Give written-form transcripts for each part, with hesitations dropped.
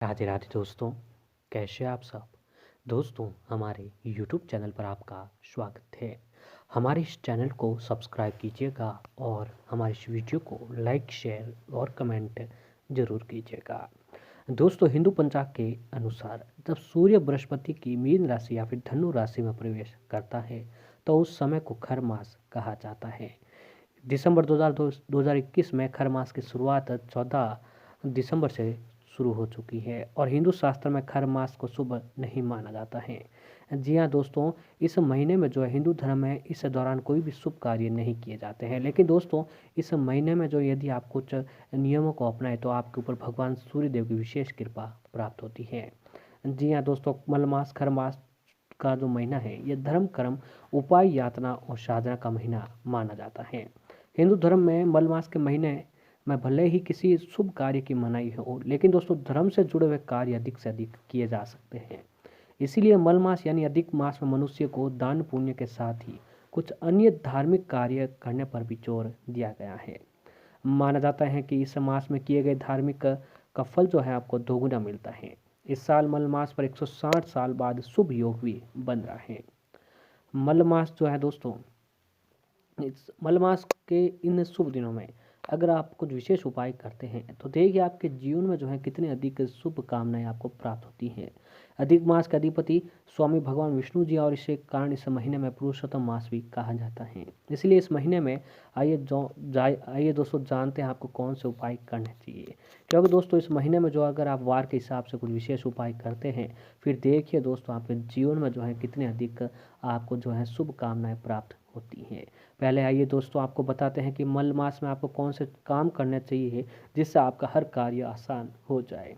राधे राधे दोस्तों, कैसे आप सब। दोस्तों, हमारे YouTube चैनल पर आपका स्वागत है। हमारे इस चैनल को सब्सक्राइब कीजिएगा और हमारे इस वीडियो को लाइक शेयर और कमेंट ज़रूर कीजिएगा। दोस्तों, हिंदू पंचांग के अनुसार जब सूर्य बृहस्पति की मीन राशि या फिर धनु राशि में प्रवेश करता है तो उस समय को खर मास कहा जाता है। दिसंबर 2021 में खर मास की शुरुआत 14 दिसंबर से शुरू हो चुकी है और हिंदू शास्त्र में खर मास को शुभ नहीं माना जाता है। जी हाँ दोस्तों, इस महीने में जो है हिंदू धर्म में इस दौरान कोई भी शुभ कार्य नहीं किए जाते हैं। लेकिन दोस्तों, इस महीने में जो यदि आप कुछ नियमों को अपनाएं तो आपके ऊपर भगवान सूर्य देव की विशेष कृपा प्राप्त होती है। जी हाँ दोस्तों, मलमास खर मास का जो महीना है यह धर्म कर्म उपाय यातना और साधना का महीना माना जाता है। हिंदू धर्म में मल मास के महीने में भले ही किसी शुभ कार्य की मनाही हो, लेकिन दोस्तों धर्म से जुड़े हुए कार्य अधिक से अधिक किए जा सकते हैं। इसीलिए मल मास यानी अधिक मास में मनुष्य को दान पुण्य के साथ ही कुछ अन्य धार्मिक कार्य करने पर भी जोर दिया गया है। माना जाता है कि इस मास में किए गए धार्मिक का फल जो है आपको दोगुना मिलता है। इस साल मल मास पर 160 साल बाद शुभ योग भी बन रहा है। मल मास जो है दोस्तों, इस मलमास के इन शुभ दिनों में अगर आप कुछ विशेष उपाय करते हैं तो देखिए आपके जीवन में जो है कितनी अधिक शुभ कामनाएं आपको प्राप्त होती हैं। अधिक मास के अधिपति स्वामी भगवान विष्णु जी और इसे कारण इस महीने में पुरुषोत्तम मास भी कहा जाता है। इसलिए इस महीने में आइए दोस्तों जानते हैं आपको कौन से उपाय करने चाहिए। क्योंकि दोस्तों इस महीने में जो अगर आप वार के हिसाब से कुछ विशेष उपाय करते हैं फिर देखिए दोस्तों आपके जीवन में जो है कितने अधिक आपको जो है शुभ कामनाएं प्राप्त होती हैं। पहले आइए दोस्तों आपको बताते हैं कि मल मास में आपको कौन से काम करने चाहिए जिससे आपका हर कार्य आसान हो जाए।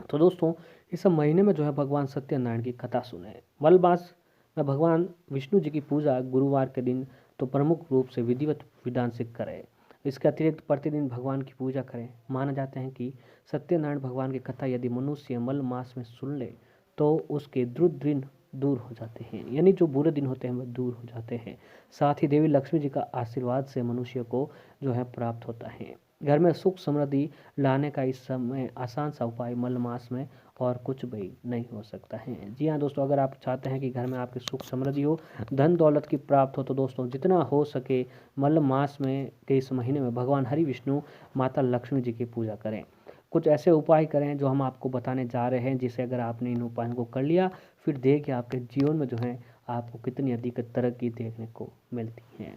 तो दोस्तों, इस महीने में जो है भगवान सत्यनारायण की कथा सुने। मल मास में भगवान विष्णु जी की पूजा गुरुवार के दिन तो प्रमुख रूप से विधिवत विधान से करें। इसके अतिरिक्त प्रतिदिन भगवान की पूजा करें। माना जाता है कि सत्यनारायण भगवान की कथा यदि मनुष्य मल मास में सुन ले तो उसके द्रुत दिन दूर हो जाते हैं, यानी जो बुरे दिन होते हैं वह दूर हो जाते हैं। साथ ही देवी लक्ष्मी जी का आशीर्वाद से मनुष्य को जो है प्राप्त होता है। घर में सुख समृद्धि लाने का इस समय आसान सा उपाय मल मास में और कुछ भी नहीं हो सकता है। जी हाँ दोस्तों, अगर आप चाहते हैं कि घर में आपकी सुख समृद्धि हो, धन दौलत की प्राप्त हो, तो दोस्तों जितना हो सके मल मास में के इस महीने में भगवान हरि विष्णु माता लक्ष्मी जी की पूजा करें। कुछ ऐसे उपाय करें जो हम आपको बताने जा रहे हैं, जिसे अगर आपने इन उपायों को कर लिया फिर देखिए आपके जीवन में जो है आपको कितनी अधिक तरक्की देखने को मिलती है।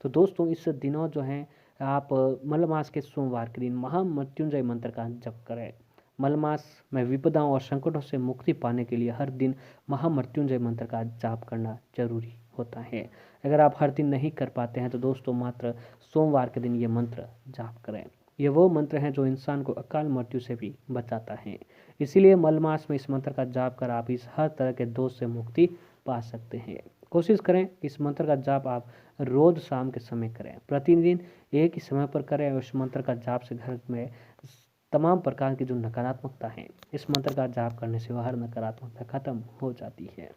तो दोस्तों इस दिनों जो है आप मलमास के सोमवार के दिन महामृत्युंजय मंत्र का जप करें। मलमास में विपदाओं और संकटों से मुक्ति पाने के लिए हर दिन महामृत्युंजय मंत्र का जाप करना जरूरी होता है। अगर आप हर दिन नहीं कर पाते हैं तो दोस्तों मात्र सोमवार के दिन ये मंत्र जाप करें। ये वो मंत्र हैं जो इंसान को अकाल मृत्यु से भी बचाता है। इसीलिए मलमास में इस मंत्र का जाप कर आप इस हर तरह के दोष से मुक्ति पा सकते हैं। कोशिश करें कि इस मंत्र का जाप आप रोज शाम के समय करें। प्रतिदिन एक ही समय पर करें और इस मंत्र का जाप से घर में तमाम प्रकार की जो नकारात्मकता है इस मंत्र का जाप करने से वह हर नकारात्मकता खत्म हो जाती है।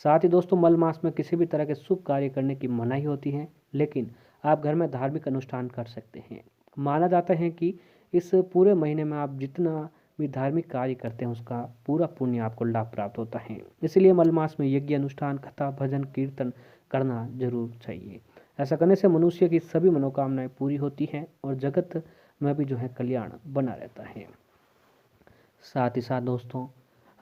साथ ही दोस्तों मल मास में किसी भी तरह के शुभ कार्य करने की मनाही होती है, लेकिन आप घर में धार्मिक अनुष्ठान कर सकते हैं। माना जाता है कि इस पूरे महीने में आप जितना भी धार्मिक कार्य करते हैं उसका पूरा पुण्य आपको लाभ प्राप्त होता है। इसलिए मल मास में यज्ञ अनुष्ठान कथा भजन कीर्तन करना जरूर चाहिए। ऐसा करने से मनुष्य की सभी मनोकामनाएं पूरी होती हैं और जगत में भी जो है कल्याण बना रहता है। साथ ही साथ दोस्तों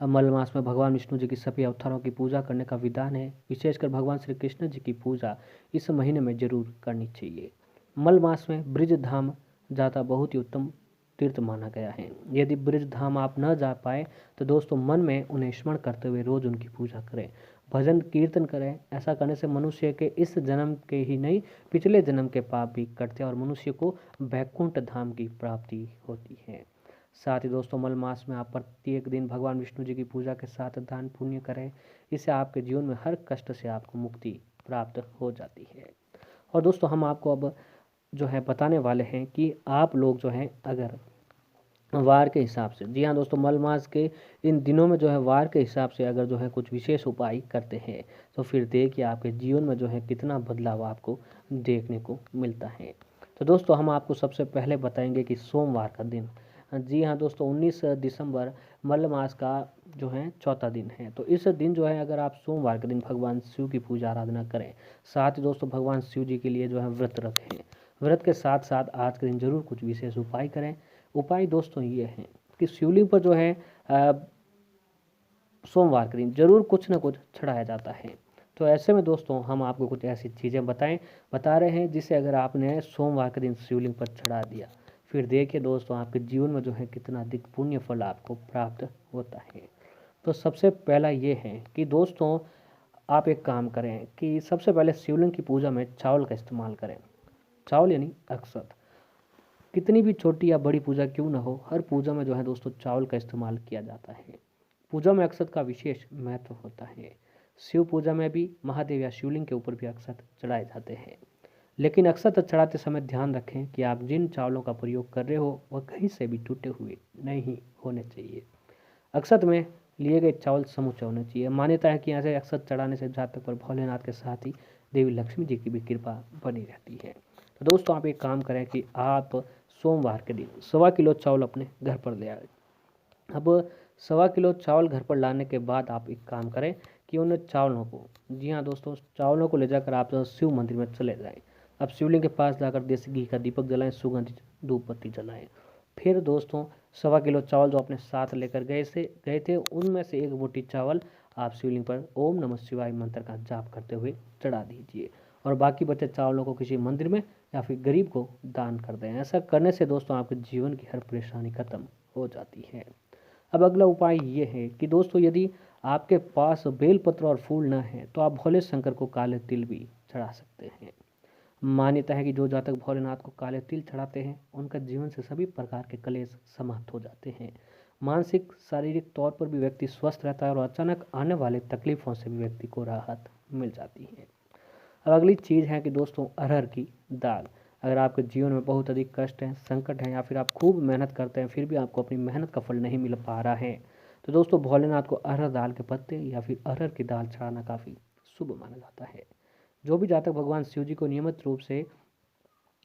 मल मास में भगवान विष्णु जी की सभी अवतारों की पूजा करने का विधान है। विशेषकर भगवान श्री कृष्ण जी की पूजा इस महीने में जरूर करनी चाहिए। मल मास में ब्रिज धाम जाता बहुत ही उत्तम तीर्थ माना गया है। यदि ब्रिज धाम आप न जा पाए तो दोस्तों मन में उन्हें स्मरण करते हुए रोज उनकी पूजा करें, भजन कीर्तन करें। ऐसा करने से मनुष्य के इस जन्म के ही नहीं पिछले जन्म के पाप भी कटते हैं और मनुष्य को वैकुंठ धाम की प्राप्ति होती है। साथ ही दोस्तों मल मास में आप प्रत्येक दिन भगवान विष्णु जी की पूजा के साथ दान पुण्य करें। इससे आपके जीवन में हर कष्ट से आपको मुक्ति प्राप्त हो जाती है। और दोस्तों हम आपको अब जो है बताने वाले हैं कि आप लोग जो हैं अगर वार के हिसाब से, जी हाँ दोस्तों, मल मास के इन दिनों में जो है वार के हिसाब से अगर जो है कुछ विशेष उपाय करते हैं तो फिर देखिए आपके जीवन में जो है कितना बदलाव आपको देखने को मिलता है। तो दोस्तों हम आपको सबसे पहले बताएंगे कि सोमवार का दिन जी हाँ दोस्तों, 19 दिसंबर मल्ल मास का जो है चौथा दिन है। तो इस दिन जो है अगर आप सोमवार के दिन भगवान शिव की पूजा आराधना करें, साथ ही दोस्तों भगवान शिव जी के लिए जो है व्रत रखें। व्रत के साथ साथ आज के दिन जरूर कुछ विशेष उपाय करें। उपाय दोस्तों ये हैं कि शिवलिंग पर जो है सोमवार के दिन जरूर कुछ ना कुछ चढ़ाया जाता है। तो ऐसे में दोस्तों हम आपको कुछ ऐसी चीज़ें बता रहे हैं जिसे अगर आपने सोमवार के दिन शिवलिंग पर चढ़ा दिया, फिर देखिए दोस्तों आपके जीवन में जो है कितना अधिक पुण्य फल आपको प्राप्त होता है। तो सबसे पहला ये है कि दोस्तों आप एक काम करें कि सबसे पहले शिवलिंग की पूजा में चावल का इस्तेमाल करें। चावल यानी अक्षत। कितनी भी छोटी या बड़ी पूजा क्यों ना हो, हर पूजा में जो है दोस्तों चावल का इस्तेमाल किया जाता है। पूजा में अक्षत का विशेष महत्व होता है। शिव पूजा में भी महादेव या शिवलिंग के ऊपर भी अक्षत चढ़ाए जाते हैं। लेकिन अक्षत चढ़ाते समय ध्यान रखें कि आप जिन चावलों का प्रयोग कर रहे हो वह कहीं से भी टूटे हुए नहीं होने चाहिए। अक्षत में लिए गए चावल समूचे होने चाहिए। मान्यता है कि ऐसे अक्षत चढ़ाने से जातक पर भोलेनाथ के साथ ही देवी लक्ष्मी जी की भी कृपा बनी रहती है। तो दोस्तों आप एक काम करें कि आप सोमवार के दिन 1.25 किलो चावल अपने घर पर ले आए। अब 1.25 किलो चावल घर पर लाने के बाद आप एक काम करें कि उन चावलों को, जी हाँ दोस्तों, चावलों को ले जाकर आप शिव मंदिर में चले जाएं। अब शिवलिंग के पास जाकर देसी घी का दीपक जलाएं, सुगंधित धूप बत्ती जलाएं। फिर दोस्तों 1.25 किलो चावल जो अपने साथ लेकर गए थे उनमें से एक मुट्ठी चावल आप शिवलिंग पर ओम नमः शिवाय मंत्र का जाप करते हुए चढ़ा दीजिए और बाकी बचे चावलों को किसी मंदिर में या फिर गरीब को दान कर दें। ऐसा करने से दोस्तों आपके जीवन की हर परेशानी खत्म हो जाती है। अब अगला उपाय ये है कि दोस्तों यदि आपके पास बेलपत्र और फूल न है तो आप भोले शंकर को काले तिल भी चढ़ा सकते हैं। मान्यता है कि जो जातक भोलेनाथ को काले तिल चढ़ाते हैं उनका जीवन से सभी प्रकार के क्लेश समाप्त हो जाते हैं। मानसिक शारीरिक तौर पर भी व्यक्ति स्वस्थ रहता है और अचानक आने वाले तकलीफों से भी व्यक्ति को राहत मिल जाती है। अब अगली चीज़ है कि दोस्तों अरहर की दाल। अगर आपके जीवन में बहुत अधिक कष्ट हैं, संकट हैं या फिर आप खूब मेहनत करते हैं फिर भी आपको अपनी मेहनत का फल नहीं मिल पा रहा है, तो दोस्तों भोलेनाथ को अरहर दाल के पत्ते या फिर अरहर की दाल चढ़ाना काफ़ी शुभ माना जाता है। जो भी जातक भगवान शिव जी को नियमित रूप से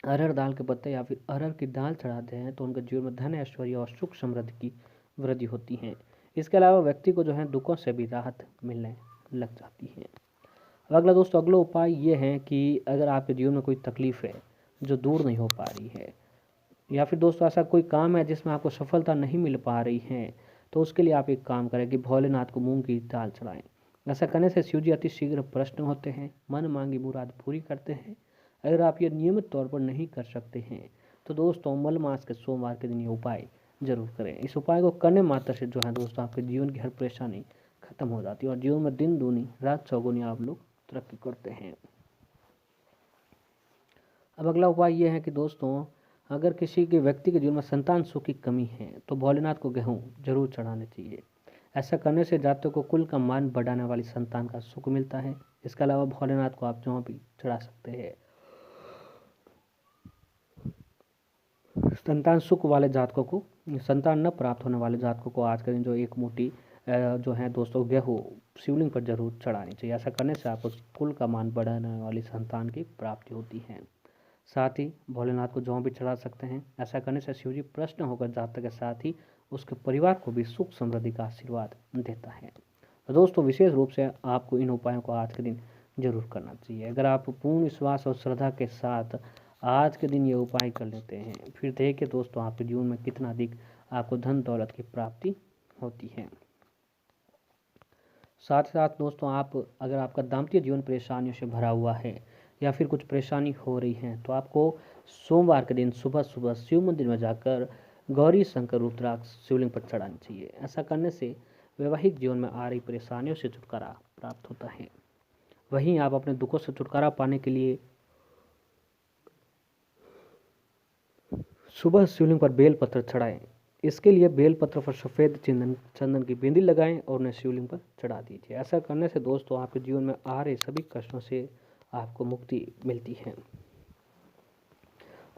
अरहर दाल के पत्ते या फिर अरहर की दाल चढ़ाते हैं तो उनके जीवन में धन, ऐश्वर्य और सुख समृद्धि की वृद्धि होती है। इसके अलावा व्यक्ति को जो है दुखों से भी राहत मिलने लग जाती है। अब अगला दोस्तों अगला उपाय ये है कि अगर आपके जीवन में कोई तकलीफ है जो दूर नहीं हो पा रही है या फिर दोस्तों ऐसा कोई काम है जिसमें आपको सफलता नहीं मिल पा रही है, तो उसके लिए आप एक काम करें कि भोलेनाथ को मूंग की दाल चढ़ाएं। ऐसा करने से शिव जी अति शीघ्र प्रसन्न होते हैं, मन मांगी मुराद पूरी करते हैं। अगर आप ये नियमित तौर पर नहीं कर सकते हैं तो दोस्तों मल मास के सोमवार के दिन ये उपाय जरूर करें। इस उपाय को करने मात्र से जो है दोस्तों आपके जीवन की हर परेशानी खत्म हो जाती है और जीवन में दिन दूनी रात चौगुनी आप लोग तरक्की करते हैं। अब अगला उपाय यह है कि दोस्तों अगर किसी के व्यक्ति के जीवन में संतान सुख की कमी है तो भोलेनाथ को गेहूँ जरूर चढ़ाने चाहिए। ऐसा करने से जातकों को कुल का मान बढ़ाने वाली संतान का सुख मिलता है। इसके अलावा भोलेनाथ को आप जौ भी चढ़ा सकते हैं। संतान सुख वाले जातकों को, संतान न प्राप्त होने वाले जातकों को आज के दिन जो एक मुट्ठी जो है दोस्तों गेहूँ शिवलिंग पर जरूर चढ़ानी चाहिए। ऐसा करने से आपको कुल का मान बढ़ाने वाली संतान की प्राप्ति होती है। साथ ही भोलेनाथ को जौ भी चढ़ा सकते हैं। ऐसा करने से शिवजी प्रसन्न होकर जातक के साथ ही उसके परिवार को भी सुख समृद्धि का आशीर्वाद देता है। तो दोस्तों विशेष रूप से आपको इन उपायों को आज के दिन जरूर करना चाहिए। अगर आप पूर्ण विश्वास और श्रद्धा के साथ आज के दिन ये उपाय कर लेते हैं फिर देखिए दोस्तों आपके जीवन में कितना अधिक आपको धन दौलत की प्राप्ति होती है। साथ ही साथ दोस्तों आप अगर आपका दाम्पत्य जीवन परेशानियों से भरा हुआ है या फिर कुछ परेशानी हो रही है तो आपको सोमवार के दिन सुबह सुबह शिव मंदिर में जाकर गौरी शंकर रुद्राक्ष शिवलिंग पर चढ़ानी चाहिए। ऐसा करने से वैवाहिक जीवन में आ रही परेशानियों से छुटकारा प्राप्त होता है। वहीं आप अपने दुखों से छुटकारा पाने के लिए सुबह शिवलिंग पर बेल पत्र चढ़ाएं। इसके लिए बेल पत्र पर सफ़ेद चंदन की बिंदी लगाएं और उन्हें शिवलिंग पर चढ़ा दीजिए। ऐसा करने से दोस्तों आपके जीवन में आ रहे सभी कष्टों से आपको मुक्ति मिलती है।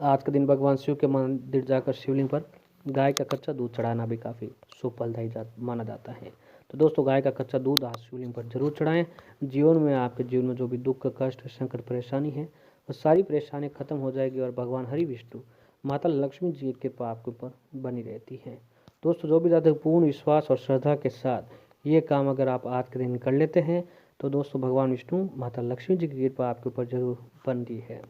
आज के दिन भगवान शिव के मंदिर जाकर शिवलिंग पर गाय का कच्चा दूध चढ़ाना भी काफ़ी शुभ फलदायी माना जाता है। तो दोस्तों गाय का कच्चा दूध आज शिवलिंग पर जरूर चढ़ाएं। जीवन में आपके जीवन में जो भी दुख कष्ट संकट परेशानी है वो सारी परेशानी खत्म हो जाएगी और भगवान हरि विष्णु माता लक्ष्मी जी की कृपा आपके ऊपर बनी रहती है। दोस्तों, जो भी ज़्यादा पूर्ण विश्वास और श्रद्धा के साथ ये काम अगर आप आज के दिन कर लेते हैं तो दोस्तों भगवान विष्णु माता लक्ष्मी जी की कृपा आपके ऊपर जरूर बनती है।